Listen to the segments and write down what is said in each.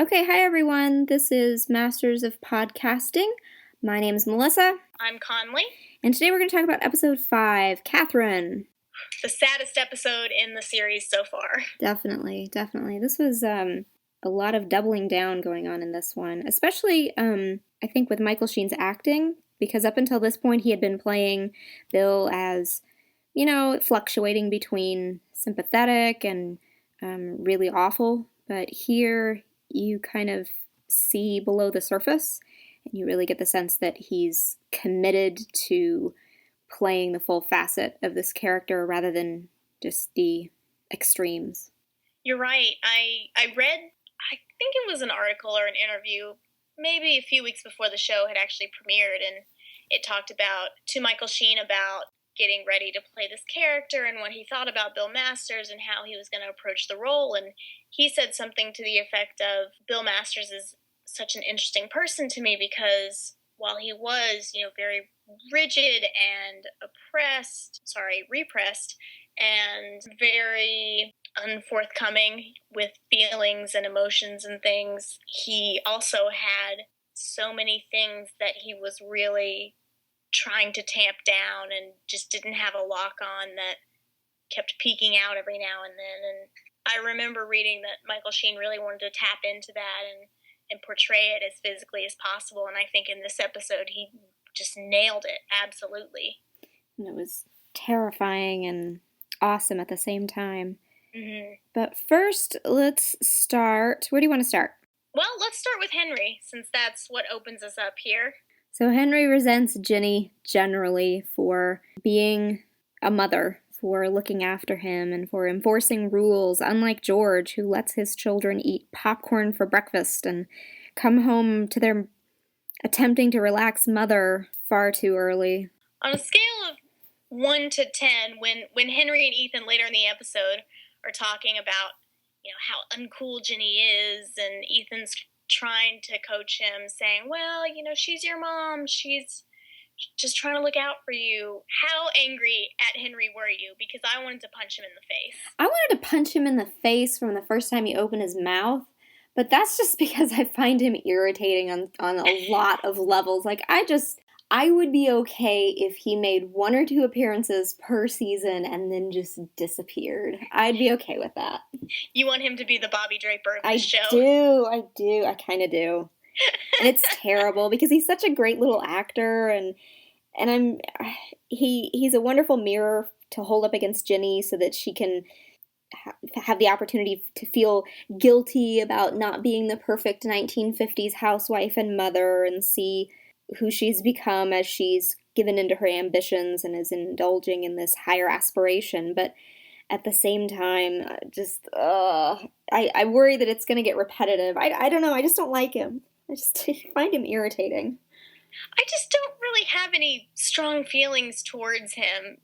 Okay, hi everyone. This is Masters of Podcasting. My name is Melissa. I'm Conley. And today we're going to talk about episode 5, Catherine. The saddest episode in the series so far. Definitely. This was a lot of doubling down going on in this one, especially I think with Michael Sheen's acting, because up until this point he had been playing Bill as, fluctuating between sympathetic and really awful, but here you kind of see below the surface, and you really get the sense that he's committed to playing the full facet of this character rather than just the extremes. You're right. I read, I think it was an article or an interview, maybe a few weeks before the show had actually premiered, and it talked to Michael Sheen about getting ready to play this character and what he thought about Bill Masters and how he was going to approach the role. And he said something to the effect of, Bill Masters is such an interesting person to me because while he was, very rigid and repressed and very unforthcoming with feelings and emotions and things, he also had so many things that he was really trying to tamp down and just didn't have a lock on that kept peeking out every now and then. And I remember reading that Michael Sheen really wanted to tap into that and portray it as physically as possible. And I think in this episode, he just nailed it. Absolutely. And it was terrifying and awesome at the same time. Mm-hmm. But first, let's start. Where do you want to start? Well, let's start with Henry, since that's what opens us up here. So Henry resents Ginny generally for being a mother, for looking after him, and for enforcing rules, unlike George, who lets his children eat popcorn for breakfast and come home to their attempting to relax mother far too early. On a scale of 1 to 10, when Henry and Ethan later in the episode are talking about, how uncool Ginny is, and Ethan's trying to coach him, saying, well, she's your mom, she's just trying to look out for you. How angry at Henry were you? Because I wanted to punch him in the face. I wanted to punch him in the face from the first time he opened his mouth, but that's just because I find him irritating on a lot of levels. I would be okay if he made 1 or 2 appearances per season and then just disappeared. I'd be okay with that. You want him to be the Bobby Draper of the show? I do. I kind of do. And it's terrible because he's such a great little actor, and he's a wonderful mirror to hold up against Ginny so that she can have the opportunity to feel guilty about not being the perfect 1950s housewife and mother, and see who she's become as she's given into her ambitions and is indulging in this higher aspiration. But at the same time, I worry that it's going to get repetitive. I don't know. I just don't like him. I just find him irritating. I just don't really have any strong feelings towards him.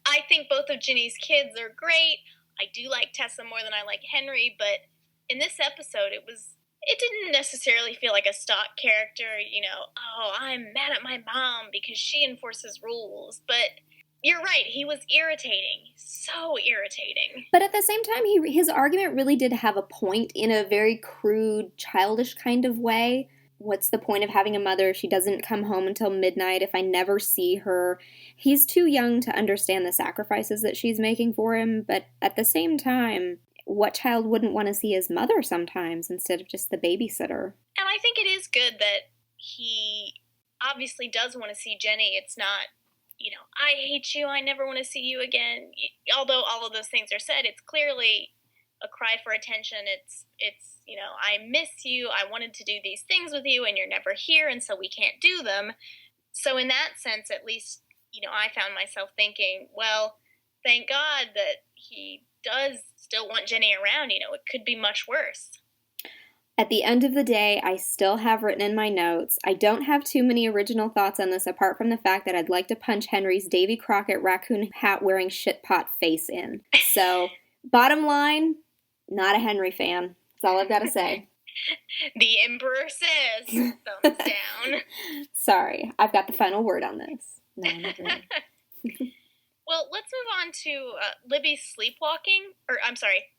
I think both of Ginny's kids are great. I do like Tessa more than I like Henry, but in this episode, it didn't necessarily feel like a stock character, I'm mad at my mom because she enforces rules. But you're right, he was irritating. So irritating. But at the same time, his argument really did have a point in a very crude, childish kind of way. What's the point of having a mother if she doesn't come home until midnight, if I never see her? He's too young to understand the sacrifices that she's making for him, but at the same time, what child wouldn't want to see his mother sometimes instead of just the babysitter? And I think it is good that he obviously does want to see Jenny. It's not, I hate you, I never want to see you again. Although all of those things are said, it's clearly a cry for attention. It's I miss you, I wanted to do these things with you, and you're never here, and so we can't do them. So in that sense, at least, I found myself thinking, well, thank God that he does still want Jenny around. It could be much worse. At the end of the day, I still have written in my notes, I don't have too many original thoughts on this apart from the fact that I'd like to punch Henry's Davy Crockett raccoon hat wearing shitpot face in. So, bottom line, not a Henry fan. That's all I've got to say. The Emperor says, thumbs down. Sorry, I've got the final word on this. No, I'm not really. Well, let's move on to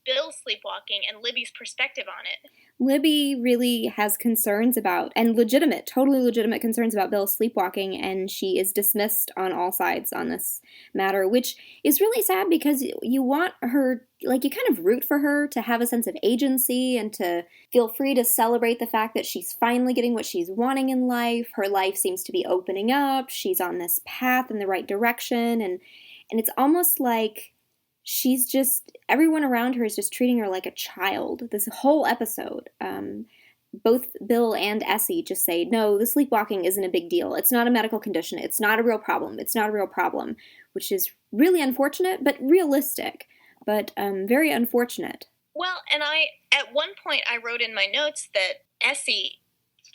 Bill's sleepwalking and Libby's perspective on it. Libby really has concerns about, and legitimate, totally legitimate concerns about Bill sleepwalking, and she is dismissed on all sides on this matter, which is really sad because you want her, like, you kind of root for her to have a sense of agency and to feel free to celebrate the fact that she's finally getting what she's wanting in life. Her life seems to be opening up. She's on this path in the right direction, and it's almost like she's just, everyone around her is just treating her like a child. This whole episode, both Bill and Essie just say, no, the sleepwalking isn't a big deal. It's not a medical condition. It's not a real problem. It's not a real problem, which is really unfortunate, but realistic, but very unfortunate. Well, and at one point I wrote in my notes that Essie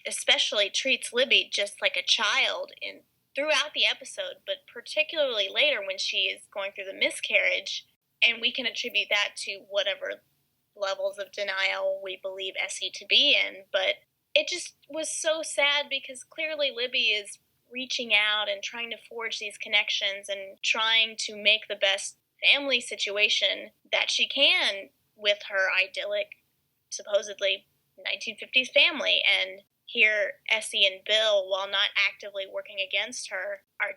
especially treats Libby just like a child throughout the episode, but particularly later when she is going through the miscarriage. And we can attribute that to whatever levels of denial we believe Essie to be in. But it just was so sad because clearly Libby is reaching out and trying to forge these connections and trying to make the best family situation that she can with her idyllic, supposedly 1950s family. And here Essie and Bill, while not actively working against her, are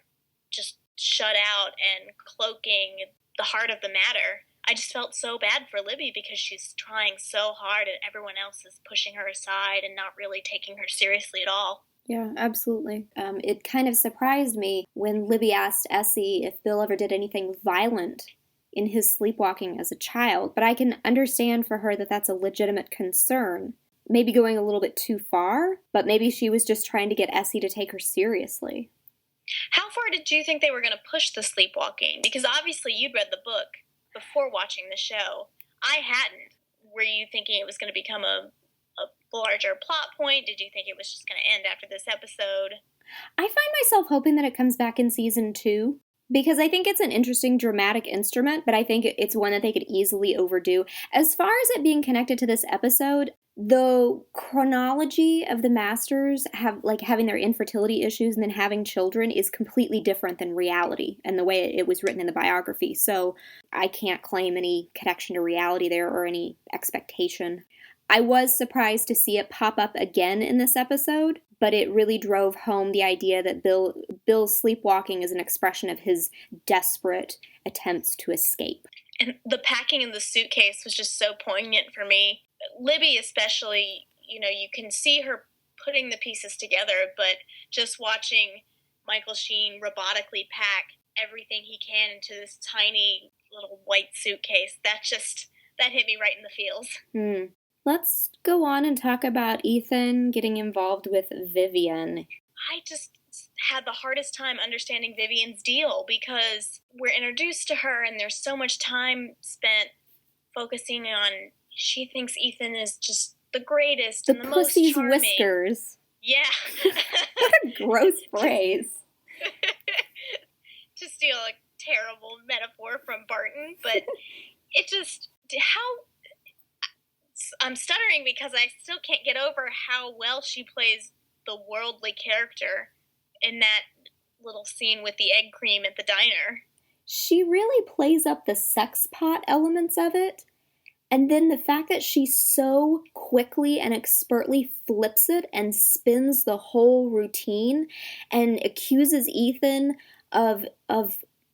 just shut out and cloaking the heart of the matter. I just felt so bad for Libby because she's trying so hard and everyone else is pushing her aside and not really taking her seriously at all. Yeah, absolutely. It kind of surprised me when Libby asked Essie if Bill ever did anything violent in his sleepwalking as a child, but I can understand for her that that's a legitimate concern. Maybe going a little bit too far, but maybe she was just trying to get Essie to take her seriously. How far did you think they were going to push the sleepwalking? Because obviously you'd read the book before watching the show. I hadn't. Were you thinking it was going to become a larger plot point? Did you think it was just going to end after this episode? I find myself hoping that it comes back in season 2, because I think it's an interesting dramatic instrument, but I think it's one that they could easily overdo. As far as it being connected to this episode, the chronology of the Masters having their infertility issues and then having children is completely different than reality and the way it was written in the biography. So I can't claim any connection to reality there or any expectation. I was surprised to see it pop up again in this episode, but it really drove home the idea that Bill's sleepwalking is an expression of his desperate attempts to escape. And the packing in the suitcase was just so poignant for me. Libby especially, you can see her putting the pieces together, but just watching Michael Sheen robotically pack everything he can into this tiny little white suitcase, that hit me right in the feels. Let's go on and talk about Ethan getting involved with Vivian. I just had the hardest time understanding Vivian's deal because we're introduced to her and there's so much time spent focusing on she thinks Ethan is just the greatest and the most charming. The pussy's whiskers. Yeah. What a gross phrase. To steal a terrible metaphor from Barton, but it just, I'm stuttering because I still can't get over how well she plays the worldly character in that little scene with the egg cream at the diner. She really plays up the sex pot elements of it. And then the fact that she so quickly and expertly flips it and spins the whole routine and accuses Ethan of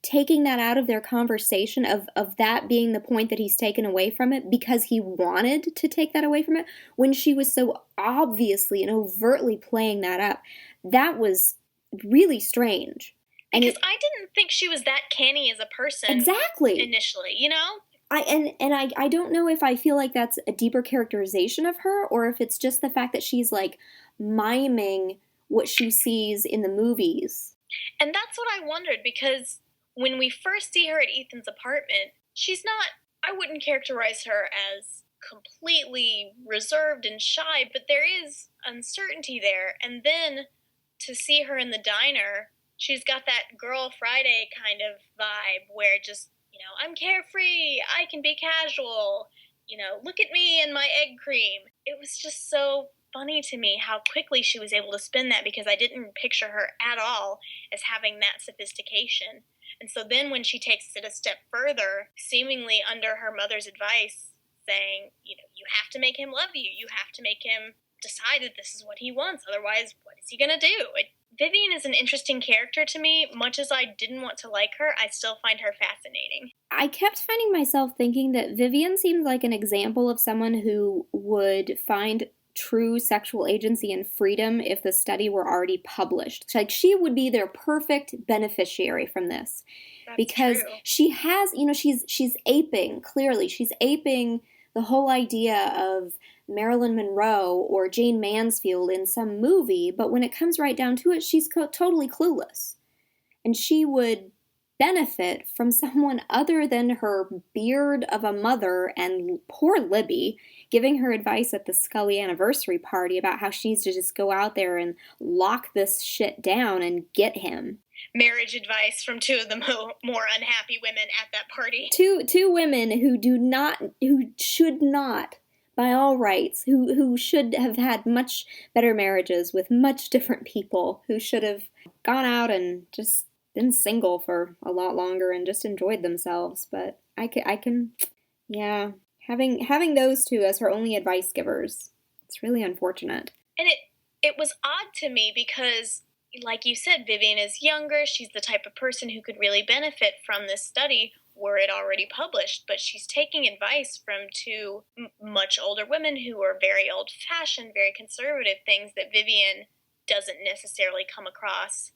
taking that out of their conversation, of that being the point that he's taken away from it because he wanted to take that away from it, when she was so obviously and overtly playing that up. That was really strange. Because I didn't think she was that canny as a person. Exactly. Initially, I don't know if I feel like that's a deeper characterization of her or if it's just the fact that she's like miming what she sees in the movies. And that's what I wondered, because when we first see her at Ethan's apartment, she's not, I wouldn't characterize her as completely reserved and shy, but there is uncertainty there. And then to see her in the diner, she's got that Girl Friday kind of vibe where just, I'm carefree, I can be casual, look at me and my egg cream. It was just so funny to me how quickly she was able to spin that, because I didn't picture her at all as having that sophistication. And so then when she takes it a step further, seemingly under her mother's advice, saying, you have to make him love you. You have to make him decide that this is what he wants. Otherwise, what is he going to do? Vivian is an interesting character to me. Much as I didn't want to like her, I still find her fascinating. I kept finding myself thinking that Vivian seemed like an example of someone who would find true sexual agency and freedom if the study were already published. Like, she would be their perfect beneficiary from this. That's because true. She has, she's aping, clearly. She's aping the whole idea of Marilyn Monroe or Jane Mansfield in some movie, but when it comes right down to it, she's totally clueless. And she would benefit from someone other than her beard of a mother and poor Libby giving her advice at the Scully anniversary party about how she needs to just go out there and lock this shit down and get him. Marriage advice from two of the more unhappy women at that party. Two women who should not, by all rights, who should have had much better marriages with much different people, who should have gone out and just been single for a lot longer and just enjoyed themselves. But I can, having those two as her only advice givers, it's really unfortunate. And it was odd to me because, like you said, Vivian is younger. She's the type of person who could really benefit from this study were it already published, but she's taking advice from two much older women who are very old-fashioned, very conservative, things that Vivian doesn't necessarily come across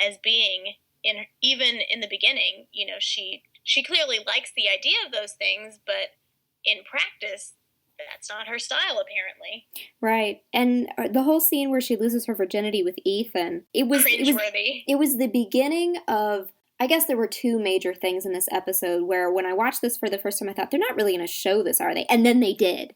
as being, even in the beginning. She clearly likes the idea of those things, but in practice, that's not her style, apparently. Right. And the whole scene where she loses her virginity with Ethan, it was cringeworthy. It was the beginning of, I guess there were two major things in this episode where when I watched this for the first time, I thought, they're not really going to show this, are they? And then they did.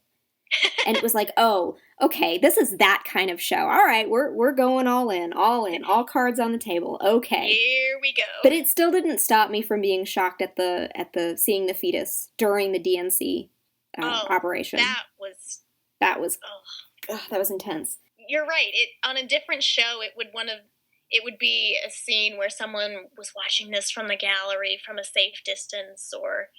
And it was like, oh, okay, this is that kind of show. All right, we're going all in, all cards on the table. Okay. Here we go. But it still didn't stop me from being shocked at the seeing the fetus during the DNC operation. That was intense. You're right. On a different show, it would be a scene where someone was watching this from the gallery from a safe distance, or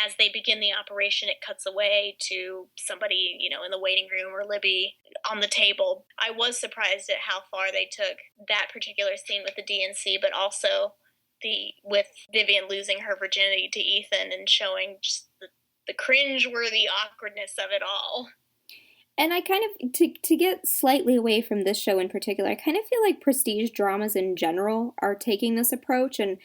as they begin the operation, it cuts away to somebody in the waiting room, or Libby on the table. I was surprised at how far they took that particular scene with the DNC, but also with Vivian losing her virginity to Ethan and showing just the cringe-worthy awkwardness of it all. And I kind of, to get slightly away from this show in particular, I kind of feel like prestige dramas in general are taking this approach. And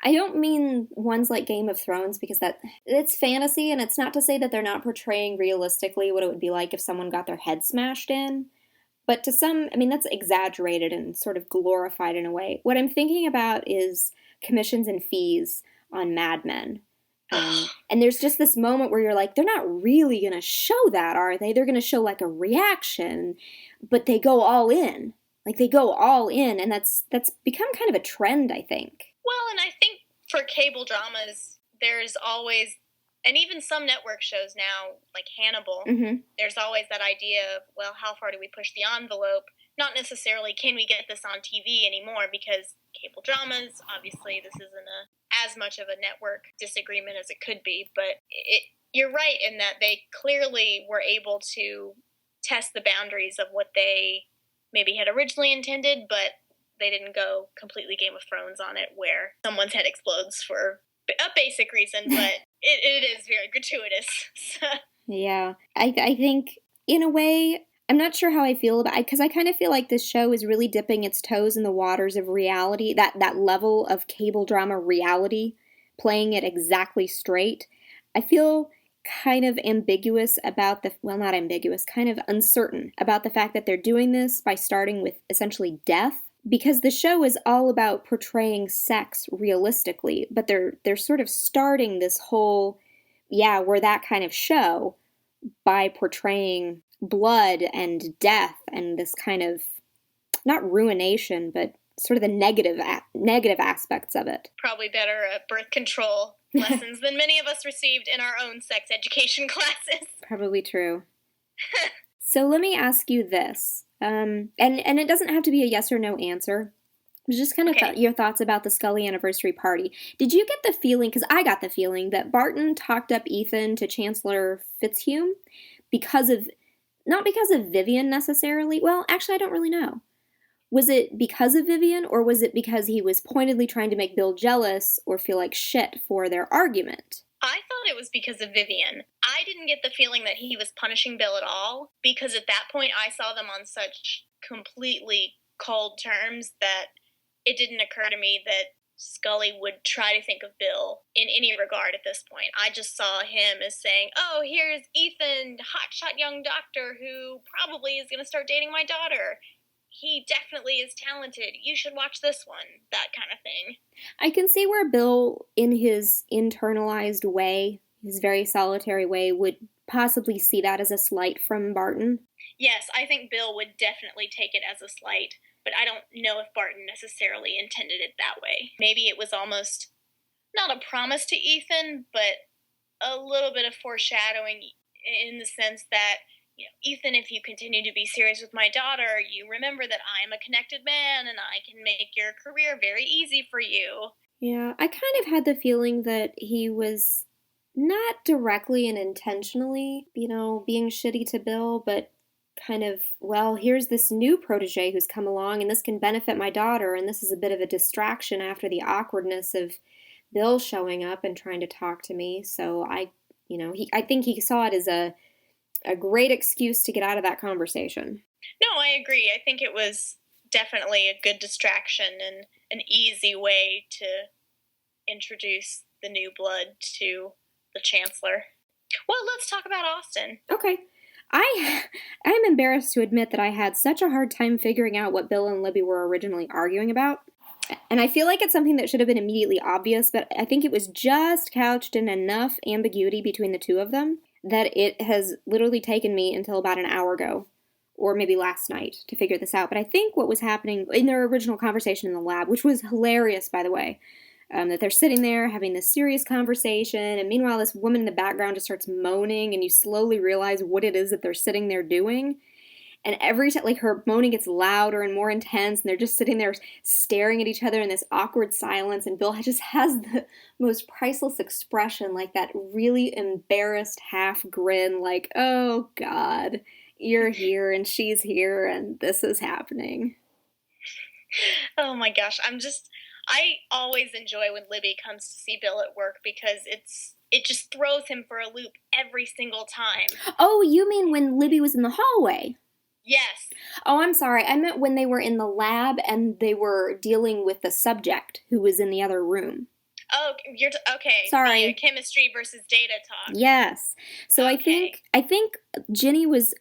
I don't mean ones like Game of Thrones, because it's fantasy, and it's not to say that they're not portraying realistically what it would be like if someone got their head smashed in. But to some, that's exaggerated and sort of glorified in a way. What I'm thinking about is commissions and fees on Mad Men. And there's just this moment where you're like, they're not really going to show that, are they? They're going to show like a reaction, but they go all in. Like, they go all in, and that's become kind of a trend, I think. Well, and I think for cable dramas, there's always, and even some network shows now, like Hannibal, there's always that idea of, well, how far do we push the envelope? Not necessarily, can we get this on TV anymore, because cable dramas, obviously this isn't as much of a network disagreement as it could be, but you're right in that they clearly were able to test the boundaries of what they maybe had originally intended, but they didn't go completely Game of Thrones on it, where someone's head explodes for a basic reason, but it is very gratuitous. Yeah, I think, in a way, I'm not sure how I feel about it, because I kind of feel like this show is really dipping its toes in the waters of reality, that level of cable drama reality, playing it exactly straight. I feel kind of ambiguous about not ambiguous, kind of uncertain about the fact that they're doing this by starting with essentially death, because the show is all about portraying sex realistically, but they're sort of starting this whole, we're that kind of show by portraying blood and death and this kind of, not ruination, but sort of the negative aspects of it. Probably better birth control lessons than many of us received in our own sex education classes. Probably true. So let me ask you this, and it doesn't have to be a yes or no answer, Just kind of Okay. your thoughts about the Scully anniversary party. Did you get the feeling, because I got the feeling, that Barton talked up Ethan to Chancellor Fitzhugh because of, not because of Vivian necessarily. Well, actually, I don't really know. Was it because of Vivian, or was it because he was pointedly trying to make Bill jealous or feel like shit for their argument? I thought it was because of Vivian. I didn't get the feeling that he was punishing Bill at all, because at that point I saw them on such completely cold terms that it didn't occur to me that Scully would try to think of Bill in any regard at this point. I just saw him as saying, oh, here's Ethan, hotshot young doctor who probably is going to start dating my daughter. He definitely is talented. You should watch this one. That kind of thing. I can see where Bill, in his internalized way, his very solitary way, would possibly see that as a slight from Barton. Yes, I think Bill would definitely take it as a slight, but I don't know if Barton necessarily intended it that way. Maybe it was almost not a promise to Ethan, but a little bit of foreshadowing in the sense that, you know, Ethan, if you continue to be serious with my daughter, you remember that I am a connected man and I can make your career very easy for you. Yeah, I kind of had the feeling that he was not directly and intentionally, being shitty to Bill, but kind of, well, here's this new protege who's come along and this can benefit my daughter, and this is a bit of a distraction after the awkwardness of Bill showing up and trying to talk to me. So I think he saw it as a great excuse to get out of that conversation. No, I agree. I think it was definitely a good distraction and an easy way to introduce the new blood to the Chancellor. Well, let's talk about Austin. Okay. I'm embarrassed to admit that I had such a hard time figuring out what Bill and Libby were originally arguing about. And I feel like it's something that should have been immediately obvious, but I think it was just couched in enough ambiguity between the two of them that it has literally taken me until about an hour ago, or maybe last night, to figure this out. But I think what was happening in their original conversation in the lab, which was hilarious, by the way, that they're sitting there having this serious conversation, and meanwhile this woman in the background just starts moaning, and you slowly realize what it is that they're sitting there doing. And every time, like, her moaning gets louder and more intense, and they're just sitting there staring at each other in this awkward silence, and Bill just has the most priceless expression, like that really embarrassed half grin, like, oh God, you're here and she's here and this is happening. Oh my gosh, I always enjoy when Libby comes to see Bill at work because it just throws him for a loop every single time. Oh, you mean when Libby was in the hallway? Yes. Oh, I'm sorry. I meant when they were in the lab and they were dealing with the subject who was in the other room. Oh, okay. Sorry. The chemistry versus data talk. Yes. So okay. I think Ginny was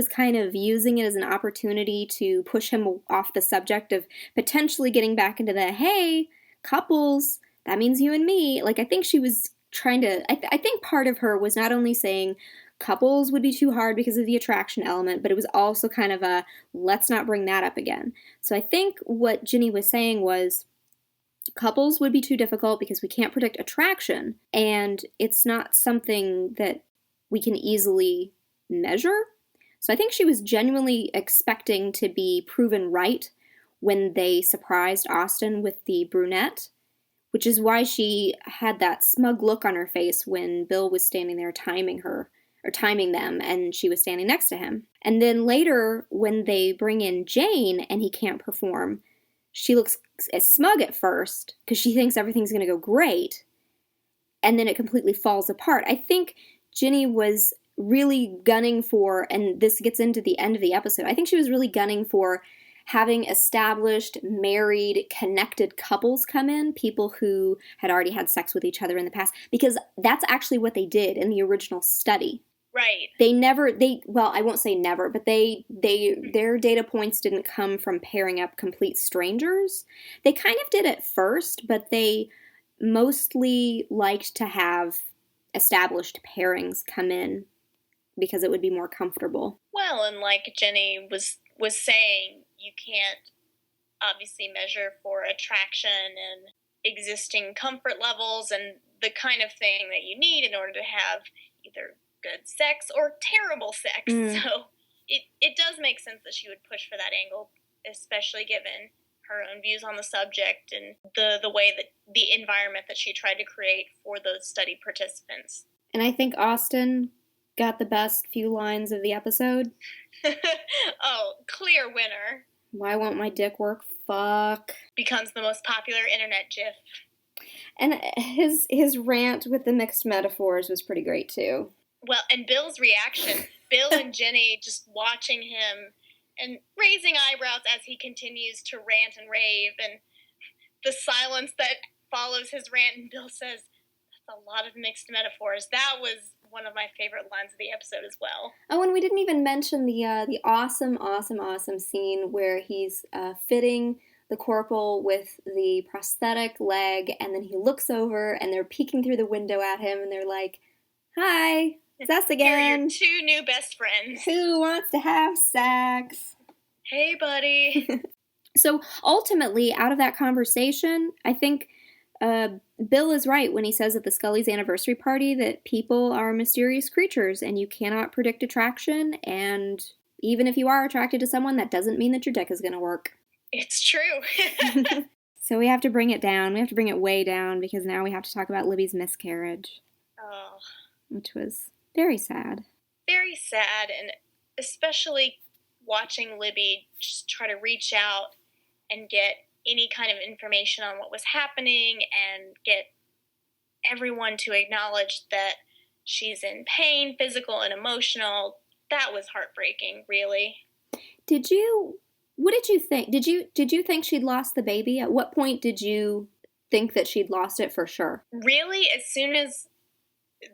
kind of using it as an opportunity to push him off the subject of potentially getting back into the, hey, couples, that means you and me. Like, I think she was trying to I think part of her was not only saying couples would be too hard because of the attraction element, but it was also kind of a let's not bring that up again. So I think what Ginny was saying was couples would be too difficult because we can't predict attraction, and it's not something that we can easily measure. So I think she was genuinely expecting to be proven right when they surprised Austin with the brunette, which is why she had that smug look on her face when Bill was standing there timing them, and she was standing next to him. And then later, when they bring in Jane and he can't perform, she looks as smug at first because she thinks everything's going to go great, and then it completely falls apart. I think Ginny was really gunning for, and this gets into the end of the episode, I think she was really gunning for having established, married, connected couples come in, people who had already had sex with each other in the past, because that's actually what they did in the original study. Right. I won't say never, but their data points didn't come from pairing up complete strangers. They kind of did at first, but they mostly liked to have established pairings come in because it would be more comfortable. Well, and like Jenny was saying, you can't obviously measure for attraction and existing comfort levels and the kind of thing that you need in order to have either good sex or terrible sex. So it does make sense that she would push for that angle, especially given her own views on the subject and the way that the environment that she tried to create for those study participants. And I think Austin got the best few lines of the episode. Oh, clear winner. Why won't my dick work? Fuck. Becomes the most popular internet gif. And his rant with the mixed metaphors was pretty great too. Well, and Bill's reaction. Bill and Jenny just watching him and raising eyebrows as he continues to rant and rave, and the silence that follows his rant, and Bill says, that's a lot of mixed metaphors. That was one of my favorite lines of the episode as well. Oh, and we didn't even mention the awesome scene where he's fitting the corporal with the prosthetic leg, and then he looks over, and they're peeking through the window at him, and they're like, hi, it's us again. Here are your two new best friends. Who wants to have sex? Hey, buddy. So ultimately, out of that conversation, I think Bill is right when he says at the Scully's anniversary party that people are mysterious creatures and you cannot predict attraction, and even if you are attracted to someone, that doesn't mean that your dick is going to work. It's true. So we have to bring it down. We have to bring it way down because now we have to talk about Libby's miscarriage. Oh. Which was very sad. Very sad, and especially watching Libby just try to reach out and get any kind of information on what was happening and get everyone to acknowledge that she's in pain, physical and emotional. That was heartbreaking, really. What did you think? Did you think she'd lost the baby? At what point did you think that she'd lost it for sure? Really, as soon as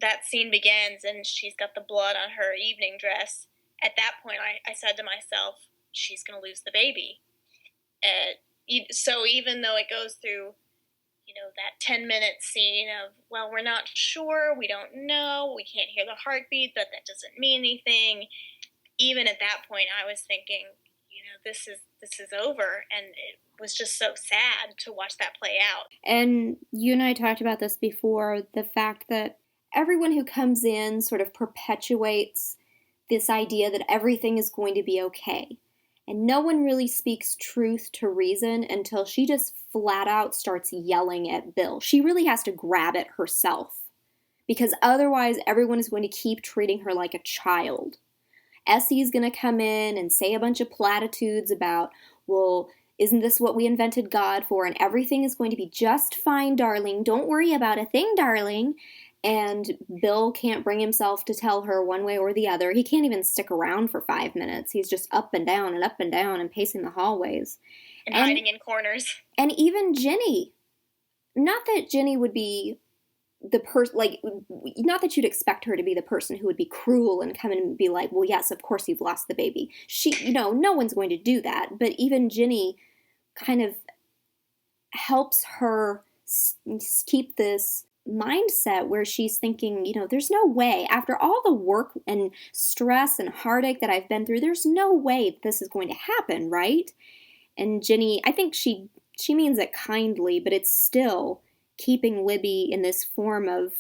that scene begins and she's got the blood on her evening dress, at that point I said to myself, she's going to lose the baby. So even though it goes through, that 10-minute scene of, well, we're not sure, we don't know, we can't hear the heartbeat, but that doesn't mean anything. Even at that point, I was thinking, this is over, and it was just so sad to watch that play out. And you and I talked about this before, the fact that everyone who comes in sort of perpetuates this idea that everything is going to be okay. And no one really speaks truth to reason until she just flat out starts yelling at Bill. She really has to grab it herself, because otherwise everyone is going to keep treating her like a child. Essie's going to come in and say a bunch of platitudes about, well, isn't this what we invented God for? And everything is going to be just fine, darling. Don't worry about a thing, darling. And Bill can't bring himself to tell her one way or the other. He can't even stick around for 5 minutes. He's just up and down and pacing the hallways. And hiding in corners. And even Jenny. Not that Jenny would be the person, not that you'd expect her to be the person who would be cruel and come in and be like, well, yes, of course you've lost the baby. No one's going to do that. But even Jenny kind of helps her keep this mindset where she's thinking, there's no way, after all the work and stress and heartache that I've been through, there's no way this is going to happen, right? And Jenny, I think she means it kindly, but it's still keeping Libby in this form of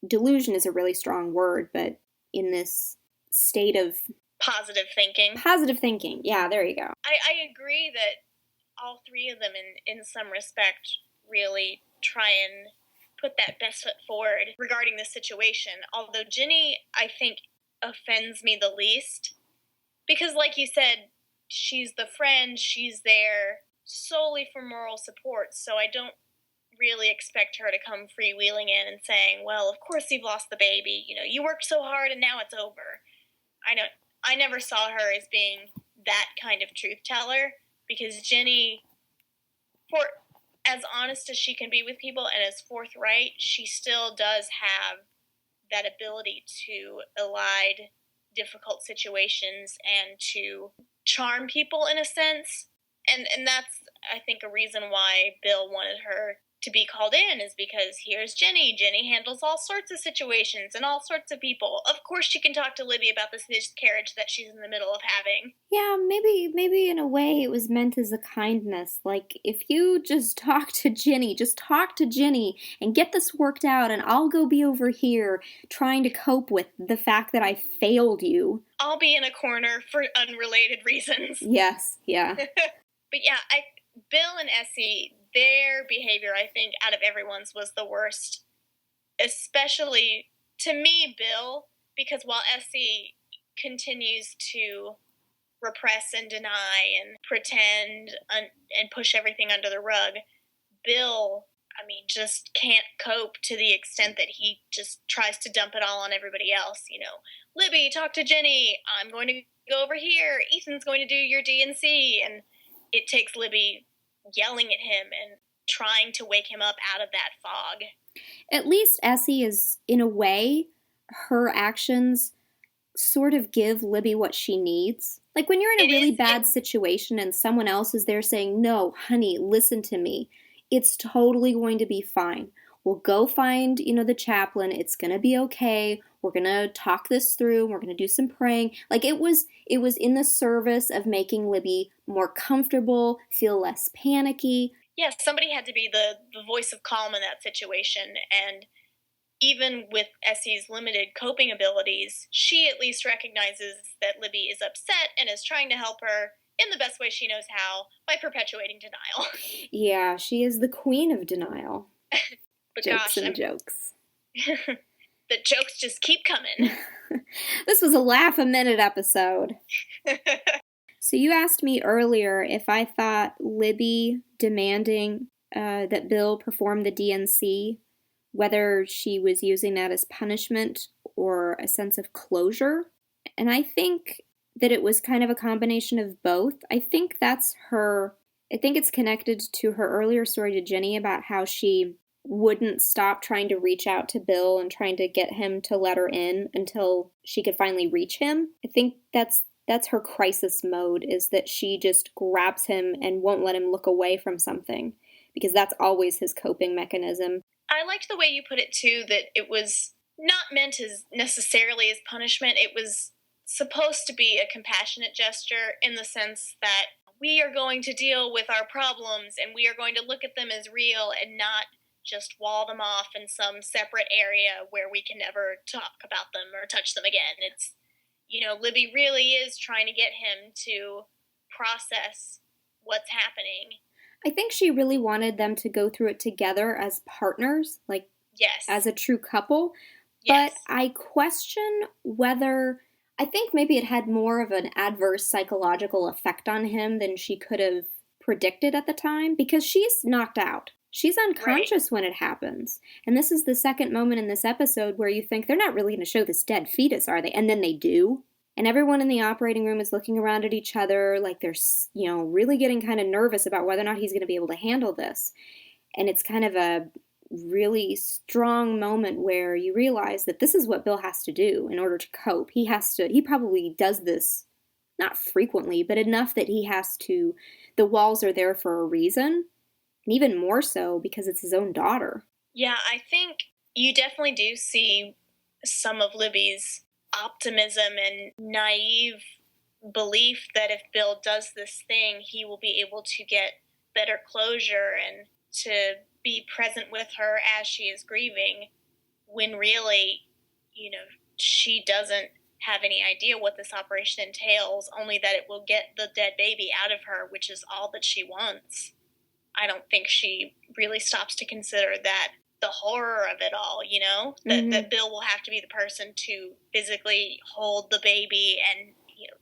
delusion is a really strong word, but in this state of positive thinking. Positive thinking. Yeah, there you go. I agree that all three of them in some respect really try and put that best foot forward regarding the situation. Although Jenny, I think, offends me the least. Because like you said, she's the friend, she's there solely for moral support, so I don't really expect her to come freewheeling in and saying, well, of course you've lost the baby, you worked so hard and now it's over. I never saw her as being that kind of truth teller, because Jenny, for as honest as she can be with people and as forthright, she still does have that ability to elide difficult situations and to charm people in a sense. And that's, I think, a reason why Bill wanted her to be called in, is because here's Jenny. Jenny handles all sorts of situations and all sorts of people. Of course she can talk to Libby about this miscarriage that she's in the middle of having. Yeah, maybe in a way it was meant as a kindness. Like, if you just talk to Jenny and get this worked out, and I'll go be over here trying to cope with the fact that I failed you. I'll be in a corner for unrelated reasons. Yes, yeah. But yeah, Bill and Essie, their behavior, I think, out of everyone's was the worst. Especially, to me, Bill, because while Essie continues to repress and deny and pretend and push everything under the rug, Bill, I mean, just can't cope to the extent that he just tries to dump it all on everybody else. Libby, talk to Jenny. I'm going to go over here. Ethan's going to do your D&C. And it takes Libby yelling at him and trying to wake him up out of that fog. At least Essie is, in a way, her actions sort of give Libby what she needs. Like when you're in a really bad situation and someone else is there saying, no, honey, listen to me. It's totally going to be fine. We'll go find, the chaplain. It's going to be okay. We're going to talk this through. We're going to do some praying. Like it was in the service of making Libby more comfortable, feel less panicky. Yes, somebody had to be the voice of calm in that situation. And even with Essie's limited coping abilities, she at least recognizes that Libby is upset and is trying to help her in the best way she knows how by perpetuating denial. Yeah, she is the queen of denial. But jokes and jokes. The jokes just keep coming. This was a laugh-a-minute episode. So you asked me earlier if I thought Libby demanding that Bill perform the D&C, whether she was using that as punishment or a sense of closure. And I think that it was kind of a combination of both. I think it's connected to her earlier story to Jenny about how she wouldn't stop trying to reach out to Bill and trying to get him to let her in until she could finally reach him. I think that's her crisis mode, is that she just grabs him and won't let him look away from something, because that's always his coping mechanism. I liked the way you put it, too, that it was not meant as necessarily as punishment. It was supposed to be a compassionate gesture in the sense that we are going to deal with our problems and we are going to look at them as real and not just wall them off in some separate area where we can never talk about them or touch them again. It's, Libby really is trying to get him to process what's happening. I think she really wanted them to go through it together as partners, like yes, as a true couple. Yes. But I question whether, I think maybe it had more of an adverse psychological effect on him than she could have predicted at the time, because she's knocked out. She's unconscious when it happens. And this is the second moment in this episode where you think they're not really going to show this dead fetus, are they? And then they do. And everyone in the operating room is looking around at each other like they're, really getting kind of nervous about whether or not he's going to be able to handle this. And it's kind of a really strong moment where you realize that this is what Bill has to do in order to cope. He probably does this, not frequently, but enough that the walls are there for a reason. And even more so because it's his own daughter. Yeah, I think you definitely do see some of Libby's optimism and naive belief that if Bill does this thing, he will be able to get better closure and to be present with her as she is grieving, when really, she doesn't have any idea what this operation entails, only that it will get the dead baby out of her, which is all that she wants. I don't think she really stops to consider that the horror of it all, that Bill will have to be the person to physically hold the baby and,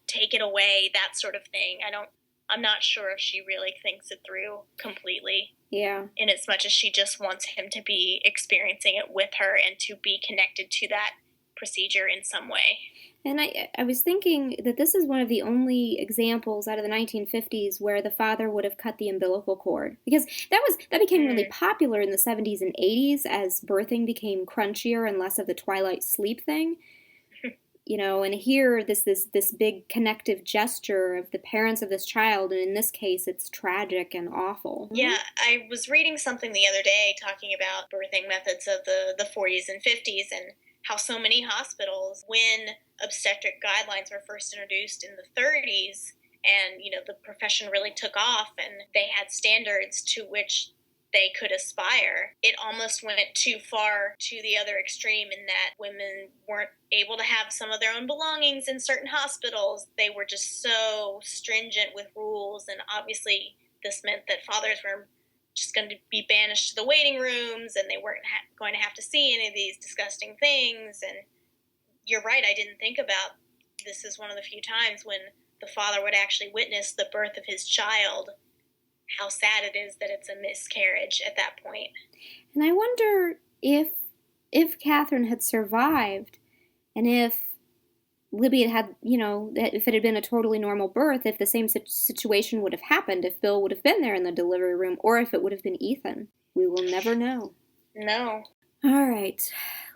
take it away, that sort of thing. I'm not sure if she really thinks it through completely. Yeah. In as much as she just wants him to be experiencing it with her and to be connected to that procedure in some way. And I was thinking that this is one of the only examples out of the 1950s where the father would have cut the umbilical cord. Because that became really popular in the 70s and 80s as birthing became crunchier and less of the twilight sleep thing. And here, this big connective gesture of the parents of this child, and in this case, it's tragic and awful. Yeah, I was reading something the other day talking about birthing methods of the 40s and 50s, and how so many hospitals, when obstetric guidelines were first introduced in the 30s, and, the profession really took off, and they had standards to which they could aspire, it almost went too far to the other extreme in that women weren't able to have some of their own belongings in certain hospitals. They were just so stringent with rules, and obviously this meant that fathers were just going to be banished to the waiting rooms, and they weren't going to have to see any of these disgusting things. And you're right, I didn't think about this is one of the few times when the father would actually witness the birth of his child. How sad it is that it's a miscarriage at that point. And I wonder if Catherine had survived, and if Libby had, if it had been a totally normal birth, if the same situation would have happened, if Bill would have been there in the delivery room, or if it would have been Ethan. We will never know. No. All right,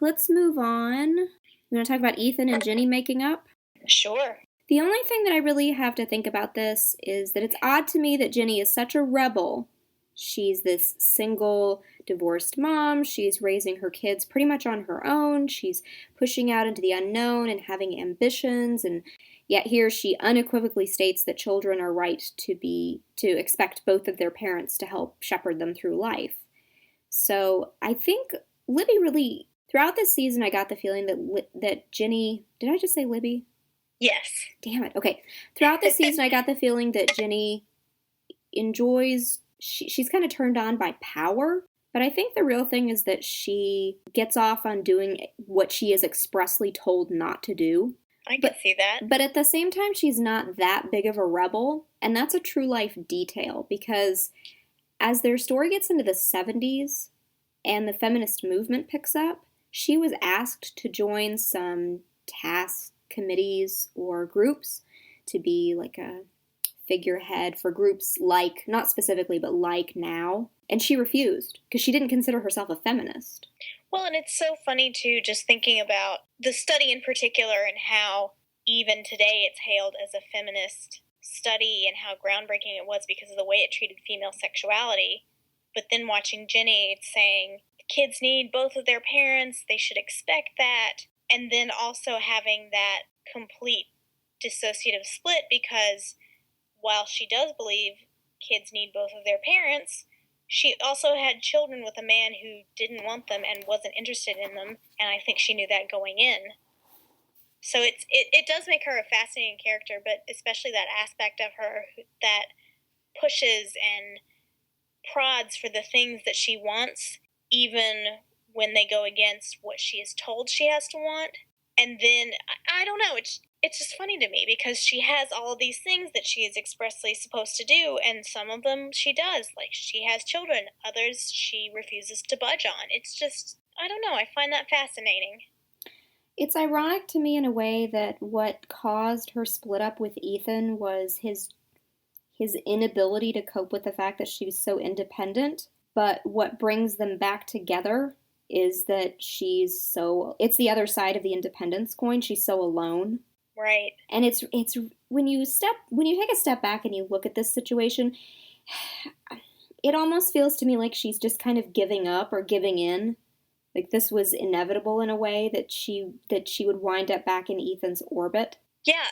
let's move on. You want to talk about Ethan and Ginny making up? Sure. The only thing that I really have to think about this is that it's odd to me that Ginny is such a rebel. She's this single, divorced mom. She's raising her kids pretty much on her own. She's pushing out into the unknown and having ambitions, and yet here she unequivocally states that children are right to expect both of their parents to help shepherd them through life. So I think Libby really, throughout this season, I got the feeling that Ginny, did I just say Libby? Yes. Damn it. Okay. Throughout the season, I got the feeling that Ginny enjoys, she's kind of turned on by power, but I think the real thing is that she gets off on doing what she is expressly told not to do. I can see that. But at the same time, she's not that big of a rebel, and that's a true life detail, because as their story gets into the 70s and the feminist movement picks up, she was asked to join some task committees or groups to be like a figurehead for groups like, not specifically, but like Now. And she refused because she didn't consider herself a feminist. Well, and it's so funny, too, just thinking about the study in particular and how even today it's hailed as a feminist study and how groundbreaking it was because of the way it treated female sexuality. But then watching Ginny, it's saying kids need both of their parents, they should expect that. And then also having that complete dissociative split, because while she does believe kids need both of their parents, she also had children with a man who didn't want them and wasn't interested in them, and I think she knew that going in. So it does make her a fascinating character, but especially that aspect of her that pushes and prods for the things that she wants, even when they go against what she is told she has to want. And then, I don't know, it's just funny to me because she has all of these things that she is expressly supposed to do, and some of them she does. Like, she has children. Others she refuses to budge on. It's just, I don't know, I find that fascinating. It's ironic to me in a way that what caused her split up with Ethan was his inability to cope with the fact that she was so independent. But what brings them back together is that it's the other side of the independence coin. She's so alone. Right. And it's when you take a step back and you look at this situation, it almost feels to me like she's just kind of giving up or giving in. Like this was inevitable in a way that she would wind up back in Ethan's orbit. Yeah,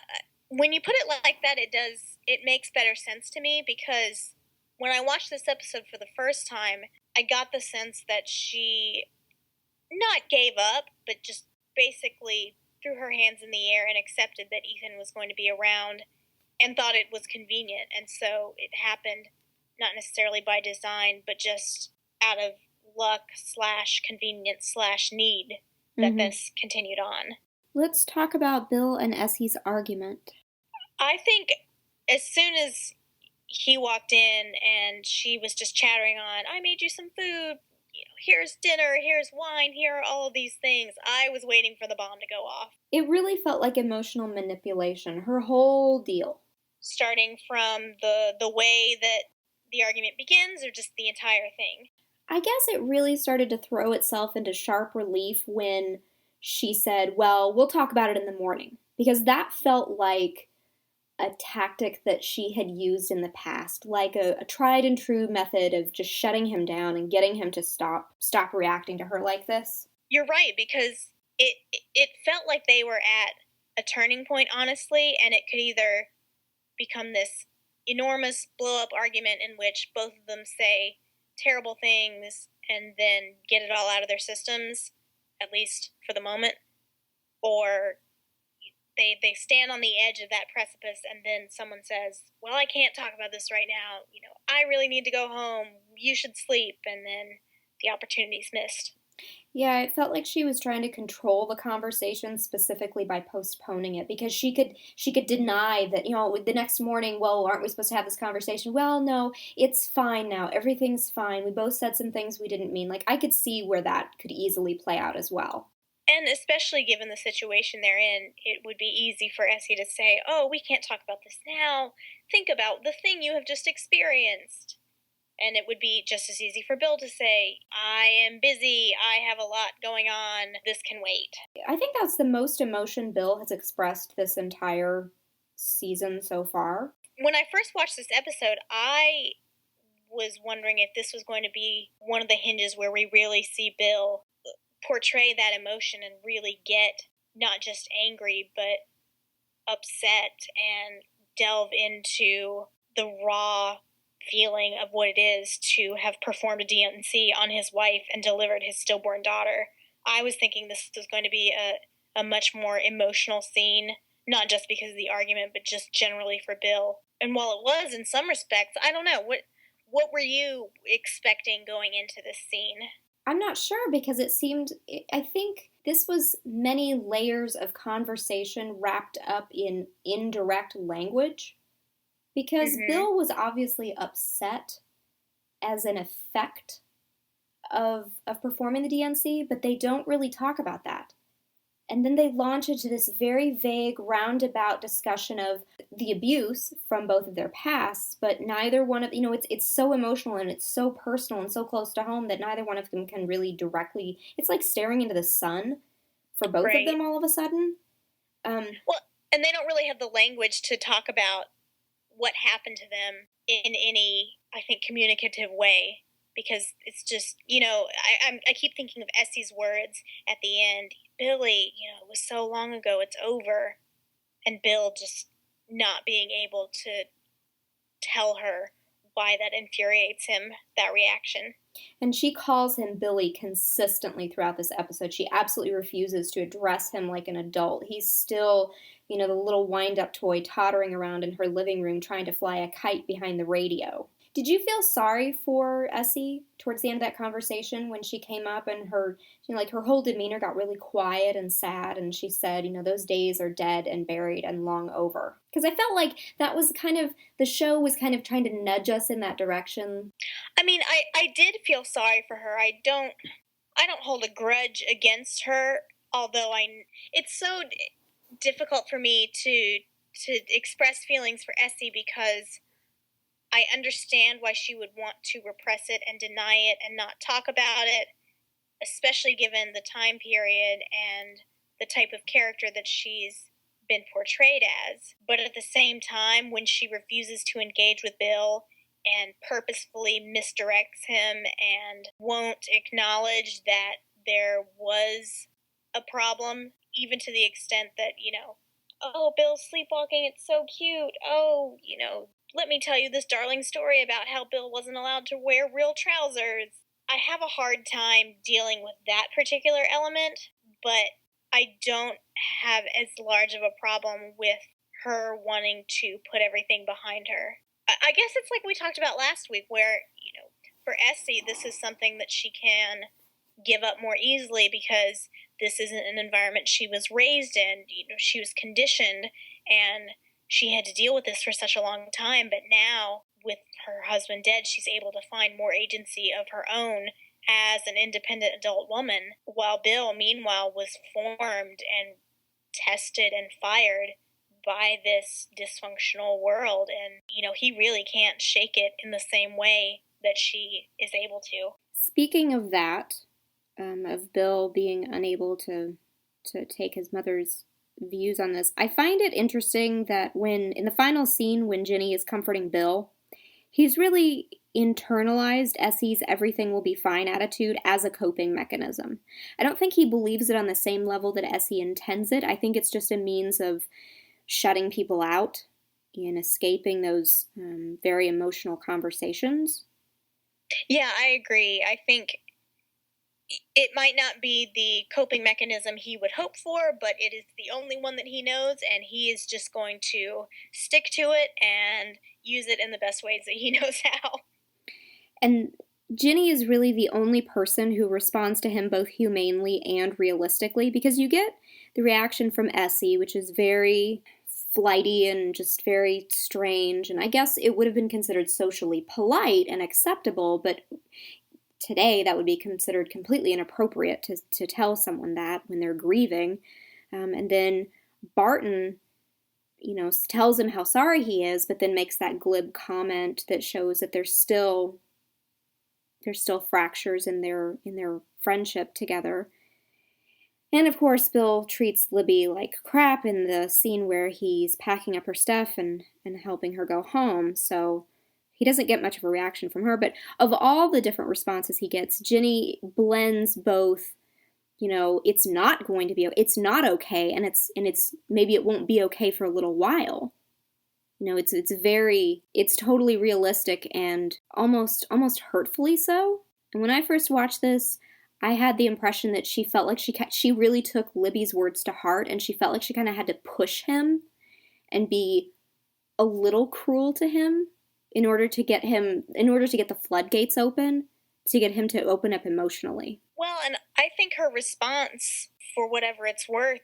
when you put it like that, it makes better sense to me, because when I watched this episode for the first time, I got the sense that she not gave up, but just basically threw her hands in the air and accepted that Ethan was going to be around and thought it was convenient. And so it happened not necessarily by design, but just out of luck / convenience / need that this continued on. Let's talk about Bill and Essie's argument. I think as soon as he walked in and she was just chattering on, I made you some food, here's dinner, here's wine, here are all of these things, I was waiting for the bomb to go off. It really felt like emotional manipulation, her whole deal. Starting from the way that the argument begins, or just the entire thing? I guess it really started to throw itself into sharp relief when she said, well, we'll talk about it in the morning. Because that felt like a tactic that she had used in the past, like a tried and true method of just shutting him down and getting him to stop reacting to her like this. You're right, because it felt like they were at a turning point, honestly, and it could either become this enormous blow-up argument in which both of them say terrible things and then get it all out of their systems, at least for the moment, or they stand on the edge of that precipice, and then someone says, well, I can't talk about this right now, I really need to go home, you should sleep, and then the opportunity's missed. Yeah, it felt like she was trying to control the conversation specifically by postponing it because she could deny that, the next morning, well, aren't we supposed to have this conversation? Well, no, it's fine now. Everything's fine. We both said some things we didn't mean. Like I could see where that could easily play out as well. And especially given the situation they're in, it would be easy for Essie to say, oh, we can't talk about this now. Think about the thing you have just experienced. And it would be just as easy for Bill to say, I am busy, I have a lot going on, this can wait. I think that's the most emotion Bill has expressed this entire season so far. When I first watched this episode, I was wondering if this was going to be one of the hinges where we really see Bill portray that emotion and really get not just angry, but upset and delve into the raw feeling of what it is to have performed a D&C on his wife and delivered his stillborn daughter. I was thinking this was going to be a much more emotional scene, not just because of the argument, but just generally for Bill. And while it was in some respects, I don't know, what were you expecting going into this scene? I'm not sure because I think this was many layers of conversation wrapped up in indirect language. Because Bill was obviously upset as an effect of performing the D&C, but they don't really talk about that. And then they launch into this very vague, roundabout discussion of the abuse from both of their pasts, but neither one of, it's so emotional and it's so personal and so close to home that neither one of them can really directly, it's like staring into the sun for both of them all of a sudden. Well, and they don't really have the language to talk about what happened to them in any, I think, communicative way, because it's just, I keep thinking of Essie's words at the end, Billy, it was so long ago, it's over, and Bill just not being able to tell her why that infuriates him, that reaction. And she calls him Billy consistently throughout this episode. She absolutely refuses to address him like an adult. He's still, the little wind-up toy tottering around in her living room trying to fly a kite behind the radio. Did you feel sorry for Essie towards the end of that conversation when she came up and her, her whole demeanor got really quiet and sad, and she said, those days are dead and buried and long over? Because I felt like that was the show was kind of trying to nudge us in that direction. I mean, I did feel sorry for her. I don't hold a grudge against her, although it's so difficult for me to express feelings for Essie because I understand why she would want to repress it and deny it and not talk about it, especially given the time period and the type of character that she's been portrayed as. But at the same time, when she refuses to engage with Bill and purposefully misdirects him and won't acknowledge that there was a problem, even to the extent that, oh, Bill's sleepwalking, it's so cute. Oh, let me tell you this darling story about how Bill wasn't allowed to wear real trousers. I have a hard time dealing with that particular element, but I don't have as large of a problem with her wanting to put everything behind her. I guess it's like we talked about last week where, for Essie, this is something that she can give up more easily because this isn't an environment she was raised in. She was conditioned and she had to deal with this for such a long time, but now, with her husband dead, she's able to find more agency of her own as an independent adult woman, while Bill, meanwhile, was formed and tested and fired by this dysfunctional world, and, he really can't shake it in the same way that she is able to. Speaking of that, of Bill being unable to take his mother's views on this, I find it interesting that when, in the final scene, when Ginny is comforting Bill, he's really internalized Essie's everything will be fine attitude as a coping mechanism. I don't think he believes it on the same level that Essie intends it. I think it's just a means of shutting people out and escaping those very emotional conversations. Yeah, I agree. I think it might not be the coping mechanism he would hope for, but it is the only one that he knows, and he is just going to stick to it and use it in the best ways that he knows how. And Ginny is really the only person who responds to him both humanely and realistically, because you get the reaction from Essie, which is very flighty and just very strange, and I guess it would have been considered socially polite and acceptable, but today that would be considered completely inappropriate to tell someone that when they're grieving. And then Barton, tells him how sorry he is, but then makes that glib comment that shows that there's still fractures in their friendship together. And of course, Bill treats Libby like crap in the scene where he's packing up her stuff and helping her go home. So he doesn't get much of a reaction from her. But of all the different responses he gets, Ginny blends both, it's not going to be, it's not okay, and it's maybe it won't be okay for a little while. It's totally realistic and almost hurtfully so. And when I first watched this, I had the impression that she felt like she really took Libby's words to heart, and she felt like she kind of had to push him and be a little cruel to him in order to get the floodgates open, to get him to open up emotionally. Well, and I think her response, for whatever it's worth,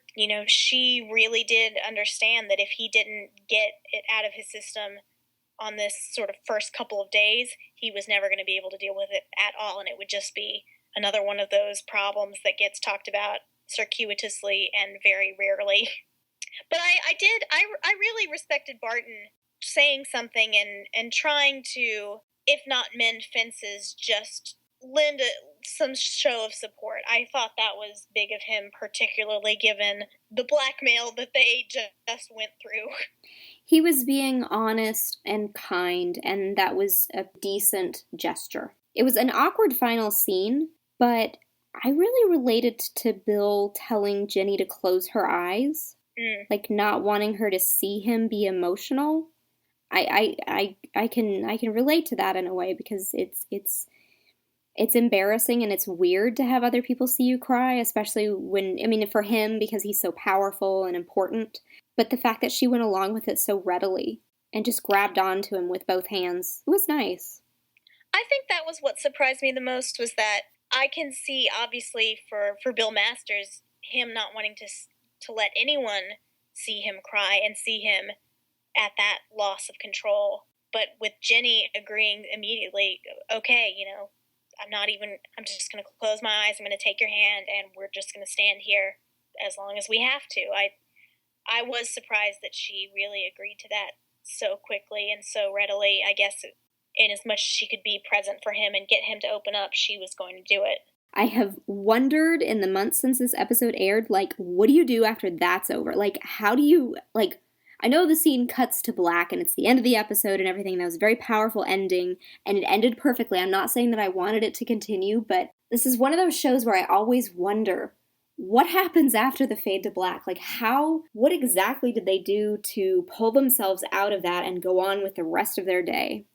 she really did understand that if he didn't get it out of his system on this sort of first couple of days, he was never going to be able to deal with it at all, and it would just be another one of those problems that gets talked about circuitously and very rarely. But I really respected Barton saying something and trying to, if not mend fences, just lend some show of support. I thought that was big of him, particularly given the blackmail that they just went through. He was being honest and kind, and that was a decent gesture. It was an awkward final scene, but I really related to Bill telling Ginny to close her eyes, like not wanting her to see him be emotional. I can relate to that in a way, because it's embarrassing and it's weird to have other people see you cry, especially for him, because he's so powerful and important. But the fact that she went along with it so readily and just grabbed onto him with both hands, it was nice. I think that was what surprised me the most, was that I can see, obviously, for Bill Masters, him not wanting to let anyone see him cry and see him at that loss of control. But with Ginny agreeing immediately, okay, I'm just going to close my eyes, I'm going to take your hand, and we're just going to stand here as long as we have to. I was surprised that she really agreed to that so quickly and so readily. I guess in as much as she could be present for him and get him to open up, she was going to do it. I have wondered in the months since this episode aired, what do you do after that's over? How do you, I know the scene cuts to black and it's the end of the episode and everything. That was a very powerful ending, and it ended perfectly. I'm not saying that I wanted it to continue, but this is one of those shows where I always wonder, what happens after the fade to black? What exactly did they do to pull themselves out of that and go on with the rest of their day?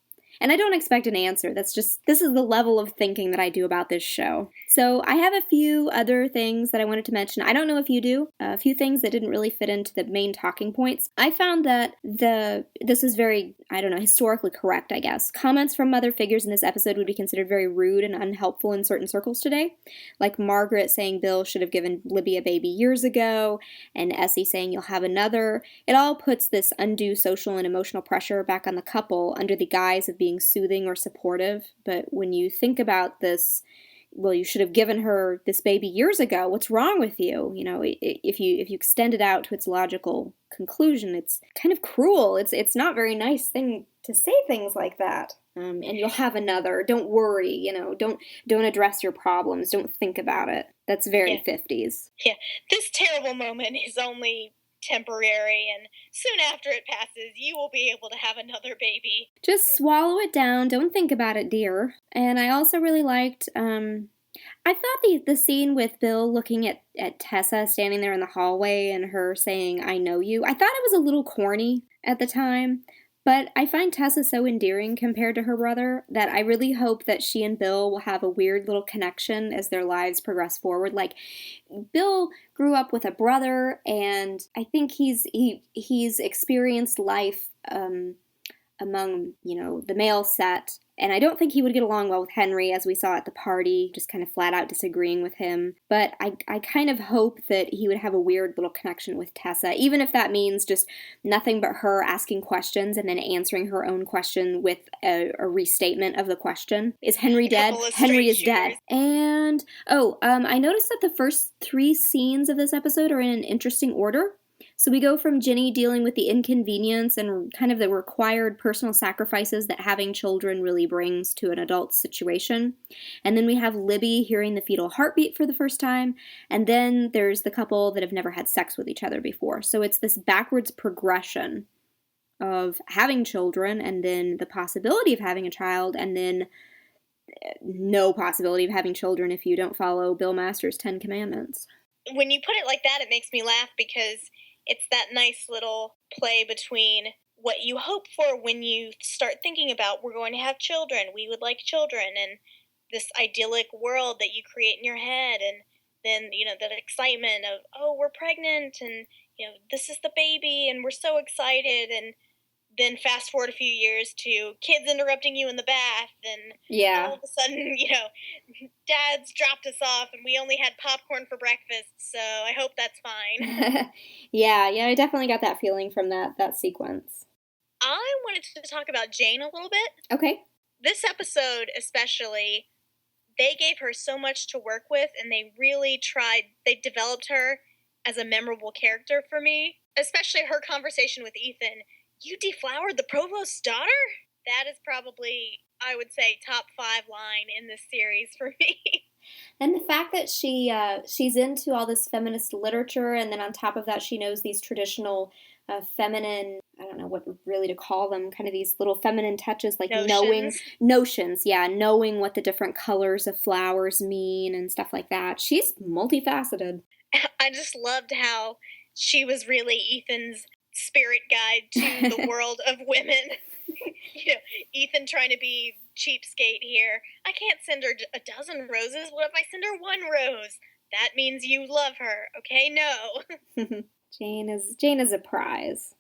And I don't expect an answer. This is the level of thinking that I do about this show. So I have a few other things that I wanted to mention. I don't know if you do. A few things that didn't really fit into the main talking points. I found that this is very, historically correct, I guess. Comments from mother figures in this episode would be considered very rude and unhelpful in certain circles today. Like Margaret saying Bill should have given Libby a baby years ago, and Essie saying you'll have another. It all puts this undue social and emotional pressure back on the couple under the guise of being soothing or supportive. But when you think about this, well, you should have given her this baby years ago. What's wrong with you? If you extend it out to its logical conclusion, it's kind of cruel. It's not a very nice thing to say things like that. And you'll have another. Don't worry. Don't address your problems. Don't think about it. That's very 50s. Yeah, this terrible moment is only temporary, and soon after it passes, you will be able to have another baby. Just swallow it down. Don't think about it, dear. And I also really liked, I thought the scene with Bill looking at Tessa standing there in the hallway and her saying, I know you, I thought it was a little corny at the time, But I find Tessa so endearing compared to her brother that I really hope that she and Bill will have a weird little connection as their lives progress forward. Like, Bill grew up with a brother, and I think he's experienced life among, the male set. And I don't think he would get along well with Henry, as we saw at the party, just kind of flat out disagreeing with him. But I kind of hope that he would have a weird little connection with Tessa, even if that means just nothing but her asking questions and then answering her own question with a restatement of the question. Is Henry dead? Henry is dead. And, I noticed that the first 3 scenes of this episode are in an interesting order. So we go from Ginny dealing with the inconvenience and kind of the required personal sacrifices that having children really brings to an adult situation. And then we have Libby hearing the fetal heartbeat for the first time. And then there's the couple that have never had sex with each other before. So it's this backwards progression of having children and then the possibility of having a child and then no possibility of having children if you don't follow Bill Masters' 10 Commandments. When you put it like that, it makes me laugh because it's that nice little play between what you hope for when you start thinking about we're going to have children, we would like children, and this idyllic world that you create in your head, and then, that excitement of, oh, we're pregnant, and, this is the baby, and we're so excited, and then fast forward a few years to kids interrupting you in the bath, and all of a sudden, Dad's dropped us off, and we only had popcorn for breakfast, so I hope that's fine. yeah, I definitely got that feeling from that sequence. I wanted to talk about Jane a little bit. Okay. This episode especially, they gave her so much to work with, and they developed her as a memorable character for me, especially her conversation with Ethan. You deflowered the provost's daughter? That is probably, I would say, top 5 line in this series for me. And the fact that she's into all this feminist literature, and then on top of that she knows these traditional feminine, I don't know what really to call them, kind of these little feminine touches, like knowing what the different colors of flowers mean and stuff like that. She's multifaceted. I just loved how she was really Ethan's spirit guide to the world of women. Ethan trying to be cheapskate here. I can't send her a dozen roses. What if I send her 1 rose? That means you love her, okay? No. Jane is a prize.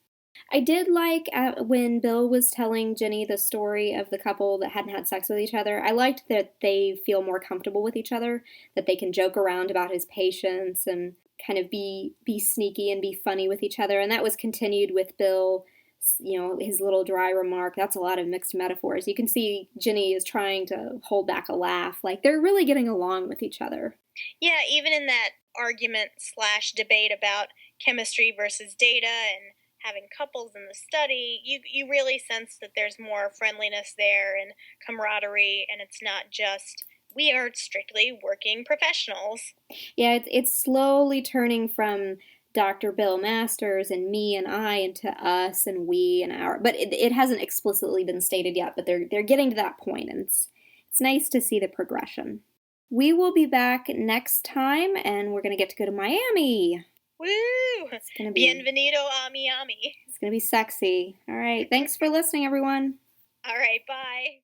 I did like when Bill was telling Ginny the story of the couple that hadn't had sex with each other. I liked that they feel more comfortable with each other, that they can joke around about his patience and kind of be sneaky and be funny with each other. And that was continued with Bill, his little dry remark. That's a lot of mixed metaphors. You can see Ginny is trying to hold back a laugh. Like, they're really getting along with each other. Yeah, even in that argument/debate about chemistry versus data and having couples in the study, you really sense that there's more friendliness there and camaraderie, and it's not just, we are strictly working professionals. Yeah, it's slowly turning from Dr. Bill Masters and me and I into us and we and our, but it hasn't explicitly been stated yet, but they're getting to that point, and it's nice to see the progression. We will be back next time, and we're going to get to go to Miami. Woo! It's going to be Bienvenido a Miami. It's going to be sexy. All right. Thanks for listening, everyone. All right. Bye.